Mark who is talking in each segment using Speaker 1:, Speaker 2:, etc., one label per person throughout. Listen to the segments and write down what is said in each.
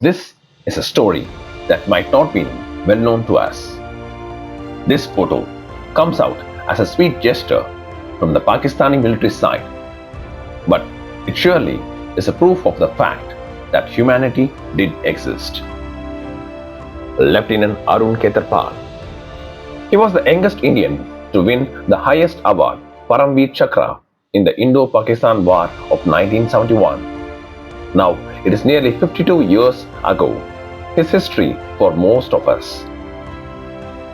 Speaker 1: This is a story that might not be well known to us. This photo comes out as a sweet gesture from the Pakistani military side, but it surely is a proof of the fact that humanity did exist. Lieutenant Arun Kheterpal. He was the youngest Indian to win the highest award, Paramveer Chakra, in the Indo-Pakistan War of 1971. Now, it is nearly 52 years ago, his history for most of us.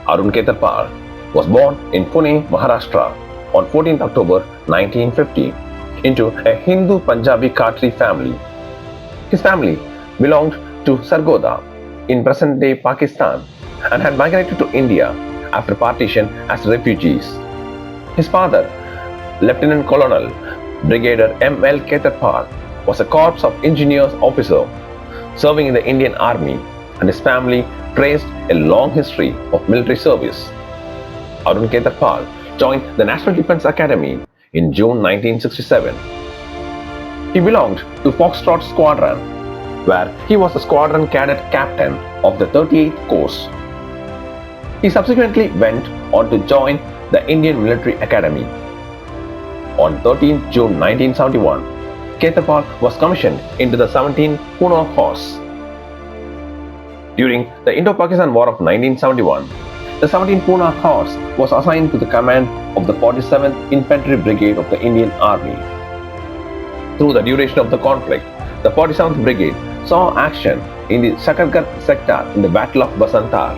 Speaker 1: Arun Kheterpal was born in Pune, Maharashtra on 14th October 1950 into a Hindu Punjabi Khatri family. His family belonged to Sargodha in present-day Pakistan and had migrated to India after partition as refugees. His father, Lieutenant Colonel Brigadier M.L. Kheterpal, was a Corps of Engineers officer serving in the Indian Army, and his family traced a long history of military service. Arun Kheterpal joined the National Defence Academy in June 1967. He belonged to Foxtrot Squadron, where he was the squadron cadet captain of the 38th Course. He subsequently went on to join the Indian Military Academy. On 13 June 1971, Kheterpal was commissioned into the 17th Pune Horse. During the Indo-Pakistan War of 1971, the 17th Pune Horse was assigned to the command of the 47th Infantry Brigade of the Indian Army. Through the duration of the conflict, the 47th Brigade saw action in the Shakargarh sector in the Battle of Basantar.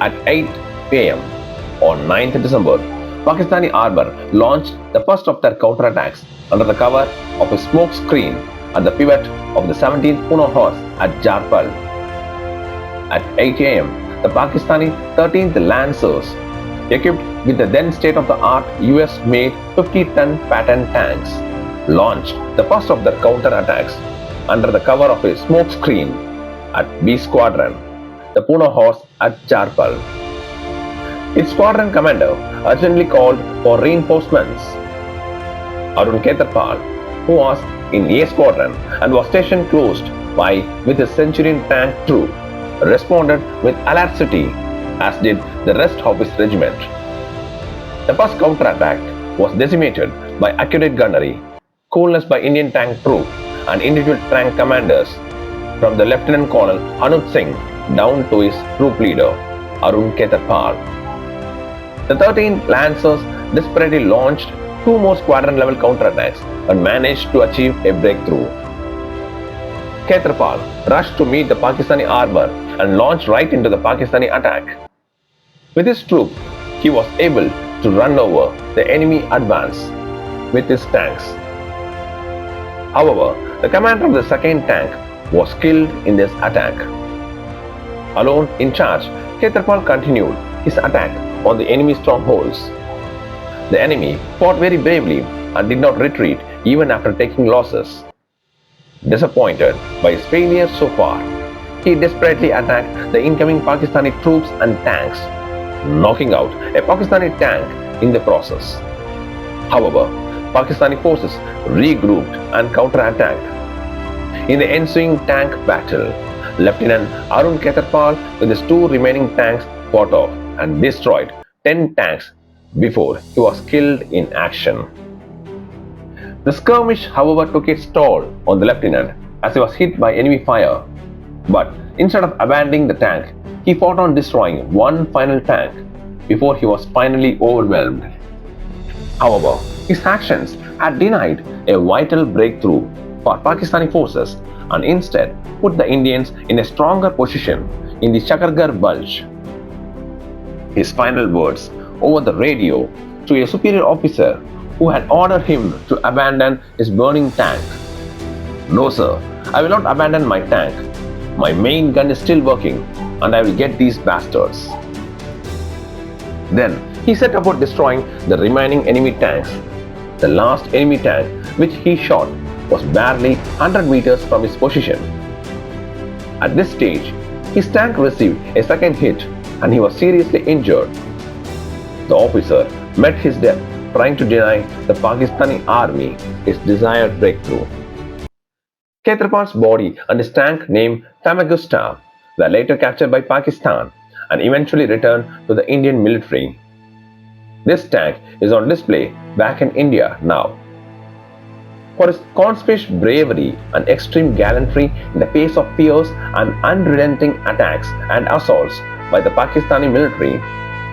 Speaker 1: At 8 p.m. on 9th December, Pakistani armor launched the first of their counterattacks under the cover of a smoke screen at the pivot of the 17th Pune Horse at Kheterpal. At 8 a.m., the Pakistani 13th Lancers, equipped with the then state-of-the-art US-made 50-ton Patton tanks, launched the first of their counterattacks under the cover of a smoke screen at B Squadron, the Pune Horse at Kheterpal. Its squadron commander urgently called for reinforcements. Arun Kheterpal, who was in A Squadron and was stationed close by with his Centurion tank troop, responded with alacrity, as did the rest of his regiment. The first counterattack was decimated by accurate gunnery, coolness by Indian tank troop and individual tank commanders, from the Lieutenant Colonel Anuj Singh down to his troop leader, Arun Kheterpal. The 13th Lancers desperately launched two more squadron-level counterattacks and managed to achieve a breakthrough. Kheterpal rushed to meet the Pakistani armor and launched right into the Pakistani attack. With his troop, he was able to run over the enemy advance with his tanks. However, the commander of the second tank was killed in this attack. Alone in charge, Kheterpal continued his attack on the enemy strongholds. The enemy fought very bravely and did not retreat even after taking losses. Disappointed by his failures so far, he desperately attacked the incoming Pakistani troops and tanks, knocking out a Pakistani tank in the process. However, Pakistani forces regrouped and counterattacked. In the ensuing tank battle, Lieutenant Arun Kheterpal with his two remaining tanks fought off and destroyed 10 tanks before he was killed in action. The skirmish, however, took its toll on the lieutenant as he was hit by enemy fire. But instead of abandoning the tank, he fought on destroying one final tank before he was finally overwhelmed. However, his actions had denied a vital breakthrough for Pakistani forces and instead put the Indians in a stronger position in the Shakargarh Bulge. His final words over the radio to a superior officer who had ordered him to abandon his burning tank. "No sir, I will not abandon my tank. My main gun is still working and I will get these bastards." Then he set about destroying the remaining enemy tanks. The last enemy tank which he shot was barely 100 meters from his position. At this stage, his tank received a second hit and he was seriously injured. The officer met his death trying to deny the Pakistani army its desired breakthrough. Kheterpal's body and his tank named Famagusta were later captured by Pakistan and eventually returned to the Indian military. This tank is on display back in India now. For his conscious bravery and extreme gallantry in the face of fierce and unrelenting attacks and assaults by the Pakistani military,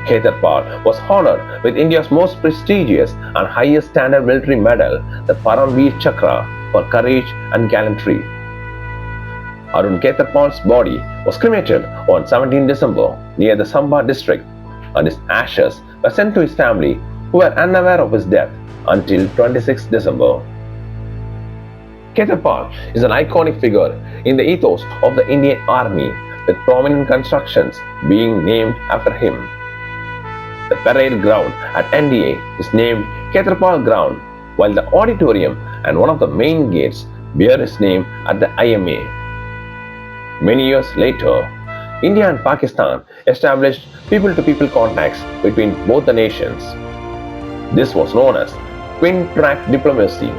Speaker 1: Kheterpal was honored with India's most prestigious and highest standard military medal, the Paramveer Chakra, for courage and gallantry. Arun Kheterpal's body was cremated on 17 December near the Samba district, and his ashes were sent to his family, who were unaware of his death until 26 December. Kheterpal is an iconic figure in the ethos of the Indian Army, with prominent constructions being named after him. The parade ground at NDA is named Kheterpal Ground, while the auditorium and one of the main gates bear his name at the IMA. Many years later, India and Pakistan established people-to-people contacts between both the nations. This was known as twin-track diplomacy.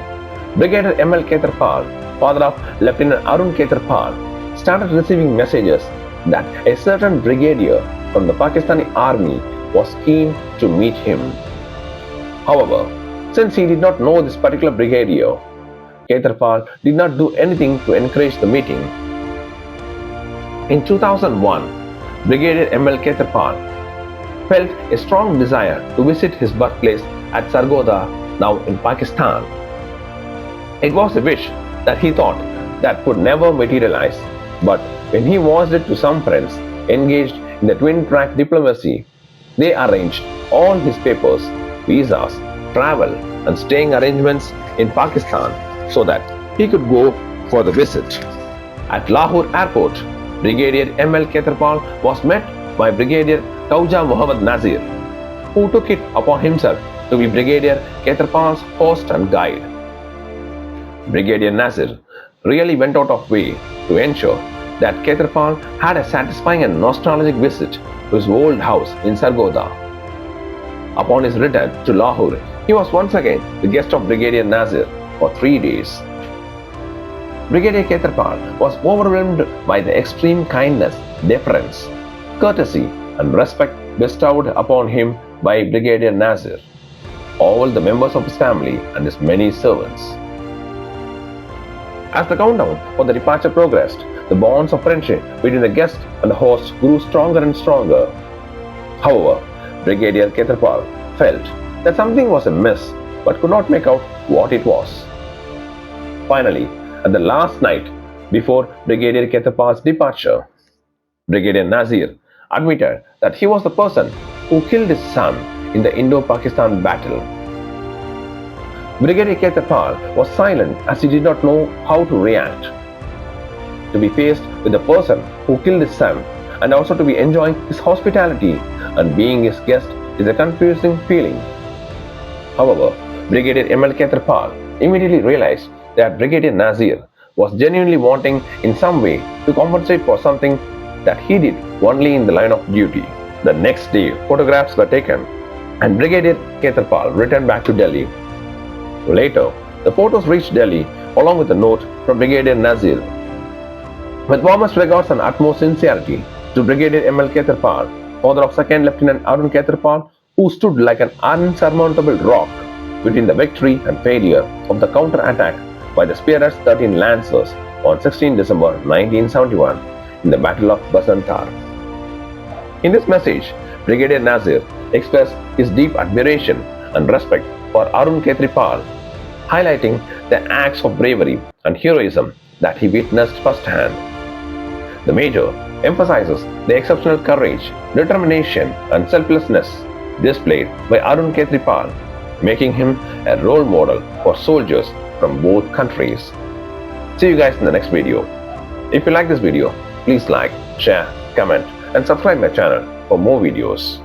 Speaker 1: Brigadier M.L. Kheterpal, father of Lieutenant Arun Kheterpal, started receiving messages that a certain brigadier from the Pakistani army was keen to meet him. However, since he did not know this particular brigadier, Kheterpal did not do anything to encourage the meeting. In 2001, Brigadier M.L. Kheterpal felt a strong desire to visit his birthplace at Sargodha, now in Pakistan. It was a wish that he thought that could never materialize, but when he voiced it to some friends engaged in the twin-track diplomacy, they arranged all his papers, visas, travel and staying arrangements in Pakistan so that he could go for the visit. At Lahore Airport, Brigadier M.L. Kheterpal was met by Brigadier Khwaja Muhammad Nazir, who took it upon himself to be Brigadier Kheterpal's host and guide. Brigadier Nazir really went out of way to ensure that Kheterpal had a satisfying and nostalgic visit to his old house in Sargodha. Upon his return to Lahore, he was once again the guest of Brigadier Nazir for 3 days. Brigadier Kheterpal was overwhelmed by the extreme kindness, deference, courtesy and respect bestowed upon him by Brigadier Nazir, all the members of his family and his many servants. As the countdown for the departure progressed, the bonds of friendship between the guest and the host grew stronger and stronger. However, Brigadier Kheterpal felt that something was amiss but could not make out what it was. Finally, at the last night before Brigadier Kheterpal's departure, Brigadier Nazir admitted that he was the person who killed his son in the Indo-Pakistan battle. Brigadier Kheterpal was silent as he did not know how to react. To be faced with the person who killed his son and also to be enjoying his hospitality and being his guest is a confusing feeling. However, Brigadier M.L. Kheterpal immediately realized that Brigadier Nazir was genuinely wanting in some way to compensate for something that he did only in the line of duty. The next day, photographs were taken and Brigadier Kheterpal returned back to Delhi. Later, the photos reached Delhi along with a note from Brigadier Nazir. With warmest regards and utmost sincerity to Brigadier M.L. Kheterpal, father of 2nd Lieutenant Arun Kheterpal, who stood like an unsurmountable rock between the victory and failure of the counter-attack by the Spearhead's 13 Lancers on 16 December 1971 in the Battle of Basantar. In this message, Brigadier Nazir expressed his deep admiration and respect for Arun Kheterpal, highlighting the acts of bravery and heroism that he witnessed firsthand. The Major emphasizes the exceptional courage, determination and selflessness displayed by Arun Kheterpal, making him a role model for soldiers from both countries. See you guys in the next video. If you like this video, please like, share, comment and subscribe my channel for more videos.